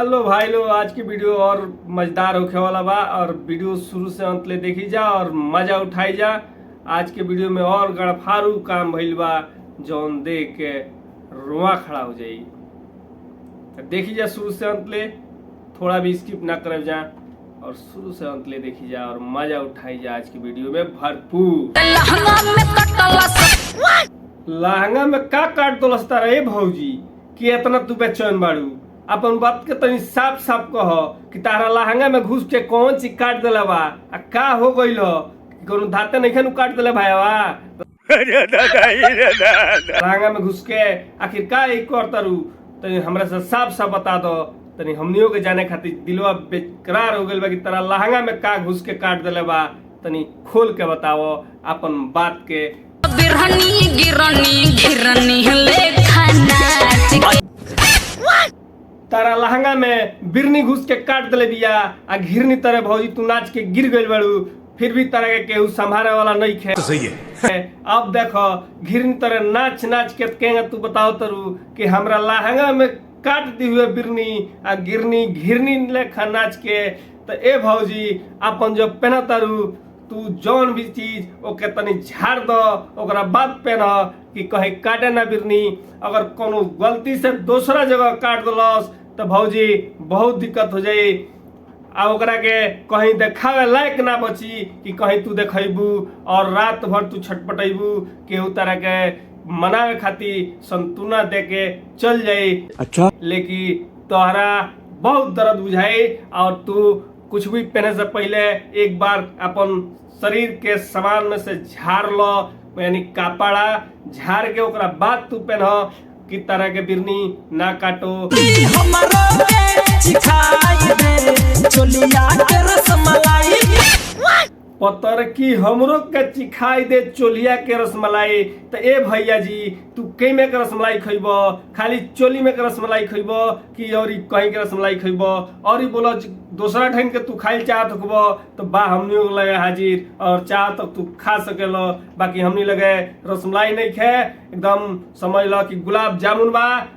Hello भाई लोग, आज की वीडियो और मजेदार होखे वाला बा और वीडियो शुरू से अंत ले देखी जा और मजा उठाई जा। आज के वीडियो में और गड़फारू काम भइल बा जौन देख के रुआ खड़ा हो जाई। देखी जा शुरू से अंत ले, थोड़ा भी स्किप ना करे जा और शुरू से अंत ले देखी जा और मजा उठाई जा। आज की वीडियो में भरपूर लहंगा में का काट दोलस्ता रहे भौजी कि इतना तू बेचैन बाड़ू। अपन बात के तनी साफ साफ कह कि तारा लहंगा में घुस के कौन चीज काट देला बा आ का हो गइल हो कि कोनो धाते नहीं नु काट देले भाईवा। लहंगा में घुस के आखिर का एक करतरू तनी हमरा से साफ साफ बता दो, तनी हमनियों के जाने खातिर दिलवा बेकरार हो गइल बा कि तारा लहंगा में का घुस के काट देले बा। तनी खोल के बताओ अपन बात के। बिरहनी गिरनी घिरनी लेखा नाच तारा लहंगा में बिरनी घुस के काट दले बिया आ घिरनी तरह भौजी तू नाच के गिर गइल बाड़ू, फिर भी तरह के केहू संभाले वाला नहीं खे तो सही है। अब देखो घिरनी तरह नाच नाच के केंगा तू बताओ तरु कि हमरा लहंगा में काट दी हुए बिरनी आ गिरनी घिरनी लेखा नाच के। तो ए भौजी अपन जो पहना तरु तू जौन भी चीज ओके तनी झाड़ दो, ओकरा बाद पहन कि कहीं काटे ना बिरनी। अगर कोनो गलती से दूसरा जगह काट दलस तो भौजी बहुत दिक्कत हो जाई आ ओकरा के कहीं देखावे लायक ना बची कि कहीं तू देखबू और रात भर तू छटपटेबू केहू तरह के मनावे खातिर संतुना दे के चल जाई। अच्छा लेकिन तोहरा बहुत दर्द बुझाई और तू कुछ भी पहने से पहले एक बार अपन शरीर के सामान में से झाड़ लो, यानी कपड़ा झाड़ के ओकरा बाद तू पहन कि तरह के बिरनी ना काटो। पतर की हमरो के चिखाई दे चोलिया के रसमलाई। तो ए भैया जी तू कई में के रसमलाई खइब, खाली चोली में के रसमलाई खइब कि और कहीं के रसमलाई खइब और बोलो दूसरा ढंग के तू खाई चाहत होब तो बा हमनी लगे हाजिर और चाह तो तू खा सकेलो। बाकी हमनी लगे रसमलाई नहीं खे, एकदम समझ लो कि गुलाब जामुन बा।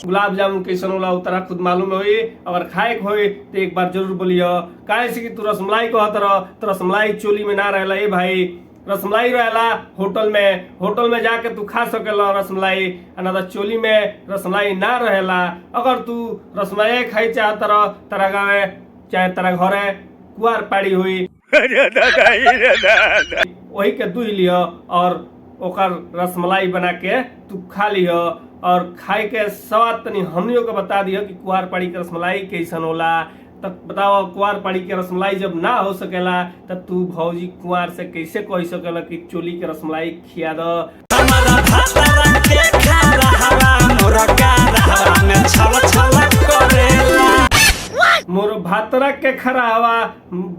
गुलाब जामुन कैसन होला उतरा खुद मालूम होई, अगर खाए के होई तो एक बार जरूर बोलियो। काहे से कि तू रसमलाई कहत रह तो रसमलाई चोली में ना रहेला। ए भाई रसमलाई रहेला होटल में जाके तू खा सकेला रसमलाई, ना तो चोली में रसमलाई ना रहेला। अगर तू रसमलाई खाई चाहत रह तेरा गाँव चाहे तेरा घरे कुआर पाड़ी हुई वही के दुह लियो और ओकर रसमलाई बना के तू खा लियो और खाए के स्वाद तनी हमनियों को बता दियो कि कुआर पाड़ी के रसमलाई कैसन होला। तब बताओ कुआर पाड़ी के रसमलाई जब ना हो सकेला तब तू भौजी कुआर से कैसे कह सकेला कि चोली के रसमलाई खिया दो। मोर भातरा के खरा हवा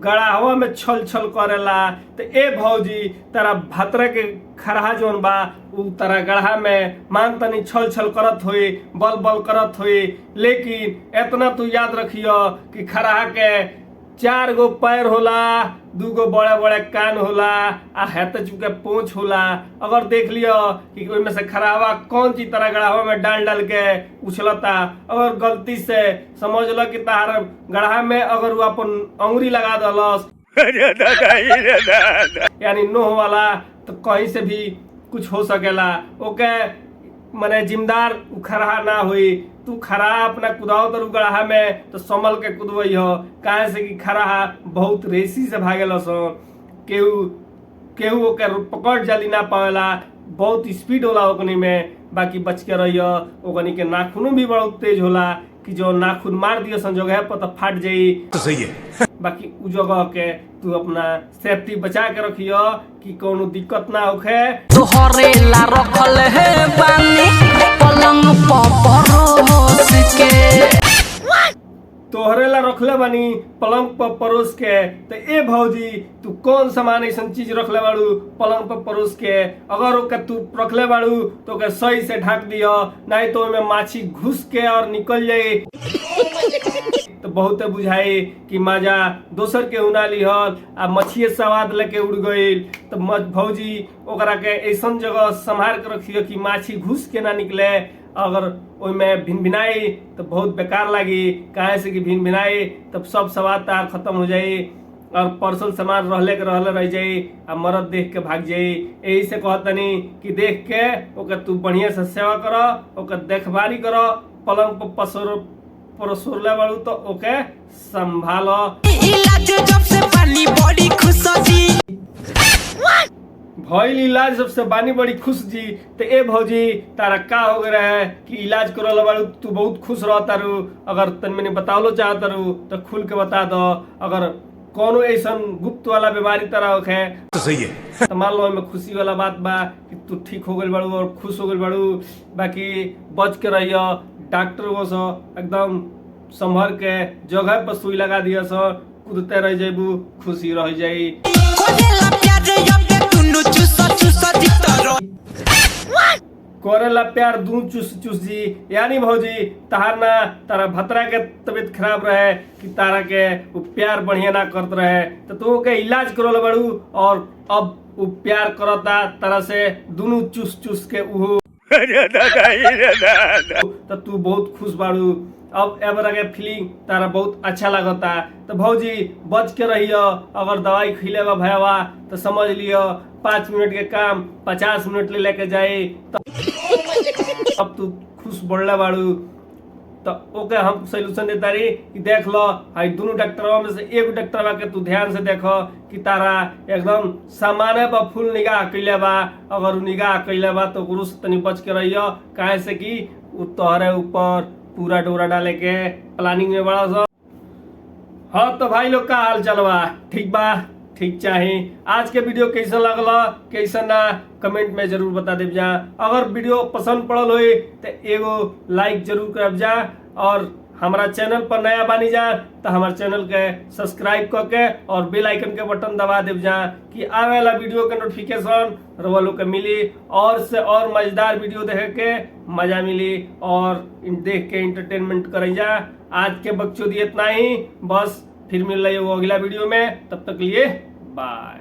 गड़ा हवा में छल छल करेला। तो ए भौजी तेरा भातरा के खरा जोन बा उ तेरा गढ़ा में मान तनी छल छल करत हुई, बल बल करत हुई, लेकिन इतना तू याद रखियो कि खरा के 4 गो पैर होला, 2 गो बड़े बड़े कान होला आ हेत चुके पूंछ होला। अगर देख लियो कि कोई में से खराबा कौन चीज तरह गढ़ावा में डाल डाल के उछलता, अगर गलती से समझ लो कि तार गढ़ा में अगर वो अपन अंगुरी लगा दलस यानी नोह वाला तो कहीं से भी कुछ हो सकेला। ओके मने जिम्मेदार खराहा ना हुई। तू खराहा अपना कुदाओ तरु गढ़ा में तो संभल के कुदवई हो, काहे से कि खराहा बहुत रेसी से भागेला सो, केहू ओके पकड़ जाली ना पावेला, बहुत स्पीड होला ओकनी में। बाकी बच के रहियो, ओकनी के नाखून भी बहुत तेज होला कि जो नाखून मार दियो सन जगह पर तो फाट जाई तो सही है। बाकी उ जगह के तू अपना सेफ्टी बचा के रखियो कि कोनो दिक्कत ना होखे। तोहरे ला रखल है बानी पलंग परोस के, तोहरे ला रखले बानी पलंग पर परोस के। तो ए भौजी तू कौन सामान ऐसा चीज रखले बाड़ू पलंग पर परोस के? अगर ओके तू रखले बाड़ू तो ओके सही से ढक दियो, नहीं तो ओमे माछी घुस के और निकल जाए तो बहुते बुझाई कि मजा दोसर के उना लिहल आ मछिए स्वाद लेके उड़ गईल। तो भौजी ओकरा के ऐसा जगह संभाल के रखियो कि माछी घुस के ना निकले अगर ओइमे भिनभिनाई तो बहुत बेकार लगी, काहे से कि भिनभिनाई तब सब स्वाद तार खत्म हो जाई और परसल सामान रहले के रहले रह जाई आ मरद देख के भाग जाई। यही से कहतनी कि देख के ओकर तू बढ़िया से सेवा कर, ओकर देखभाली कर, पलंग पर परसोरले बाड़ू तो ओके संभालो। इलाज जब से पानी बड़ी खुश जी भइल इलाज सबसे बानी बड़ी खुश जी। तो ए भौजी तारा का हो गया है कि इलाज करल बाड़ू तू बहुत खुश रह तारू, अगर तन मैंने बतावलो चाहत तारू तो खुल के बता दो। अगर कोनो ऐसा गुप्त वाला बीमारी तारा होखे तो सही है तो मान लो में खुशी वाला बात बा कि तू ठीक हो गइल बाड़ू और खुश हो गइल बाड़ू। बाकी बच के रहियो, डॉक्टर वो सो एकदम संभर के जगह पर सुई लगा दिया सो, कूदते रह जेबू, खुशी रह जाई। कोरेला प्यार ये दुनु चुसा चुसा दितरो करेला प्यार दू चुस चुस जी। यानी भौजी तहार ना तारा भतरा के तबीयत खराब रहे कि तारा के वो प्यार बढ़िया ना करत रहे तो तू के इलाज करल बाड़ू और अब वो प्यार करता तारा से दोनों चुस चुस के उहो तो तू बहुत खुश बाड़ू। अब एबर के फीलिंग तारा बहुत अच्छा लगता। तो भौजी बच के रहियो, अगर दवाई खिले बा भयावा तो समझ लियो 5 मिनट के काम 50 मिनट ले लेके जाए। तो अब तू खुश बढ़ले बाड़ू तो ओके हम सोल्यूशन देता रही कि देख लो हाई दोनों डॉक्टरों में से एक डॉक्टर के तू ध्यान से देखो कि तारा एकदम सामान्य पर फुल निगाह कैले बा। अगर उ निगाह कैले बा तो गुरु से तनी बच के रहियो, काहे से कि उ तोहरे ऊपर पूरा डोरा डाले के प्लानिंग में बड़ा सा। हाँ तो भाई लोग का हाल चल बा, ठीक बा, ठीक चाहे। आज के वीडियो कैसा लगला कैसा ना कमेंट में जरूर बता देव जा। अगर वीडियो पसंद पड़ल हो तो एगो लाइक जरूर करब जा और हमारा चैनल पर नया बानी जा तो हमारे चैनल के सब्सक्राइब करके और बेल आइकन के बटन दबा देव जा कि आवे वाला वीडियो के नोटिफिकेशन रउआ लोग के मिली और से और मजेदार वीडियो देखे के मजा मिली और देख के इंटरटेनमेंट करे जा। आज के बकचोदी इतना ही, बस फिर मिल रही है वो अगला वीडियो में, तब तक लिए बाय।